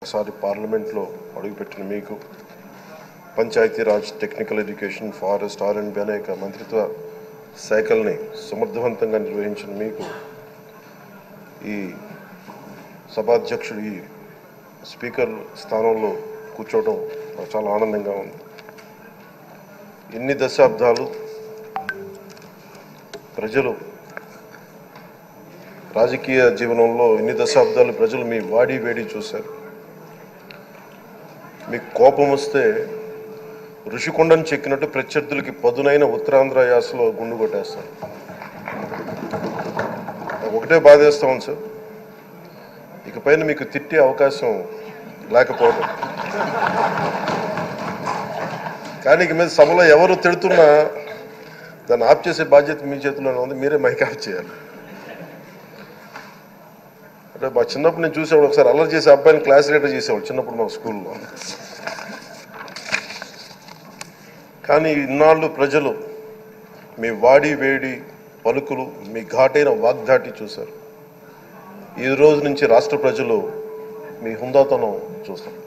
ఒకసారి పార్లమెంట్లో అడుగుపెట్టిన మీకు Panchayati Raj, technical education, forest, R&B అనేక మంత్రిత్వ శాఖల్ని సమర్థవంతంగా నిర్వహించిన మీకు ఈ సభాధ్యక్షుడు ఈ స్పీకర్ స్థానంలో కూర్చోవడం నాకు చాలా ఆనందంగా ఉంది. ఎన్ని దశాబ్దాలు ప్రజలు రాజకీయ జీవనంలో ఎన్ని దశాబ్దాలు ప్రజలు మీ వాడి వేడి చూశారు. మీకు కోపం వస్తే ఋషికొండను చెక్కినట్టు ప్రత్యర్థులకి పదునైన ఉత్తరాంధ్ర యాసలో గుండు కొట్టేస్తారు. ఒకటే బాధేస్తా ఉంది సార్, ఇకపైన మీకు తిట్టే అవకాశం లేకపోవడం. కానీ ఇక మీద సభలో ఎవరు తిడుతున్నా దాన్ని ఆఫ్ చేసే బాధ్యత మీ చేతిలోనే ఉంది. మీరే మైక్ ఆఫ్ చేయాలి. అంటే మా చిన్నప్పుడు నేను చూసేవాడు, ఒకసారి అల్లరి చేసే అబ్బాయిని క్లాస్ లీడర్ చేసేవాడు చిన్నప్పుడు మా స్కూల్లో. కానీ ఇన్నాళ్ళు ప్రజలు మీ వాడి వేడి పలుకులు, మీ ఘాటైన వాగ్దాటి చూశారు. ఈ రోజు నుంచి రాష్ట్ర ప్రజలు మీ హుందాతనం చూస్తారు.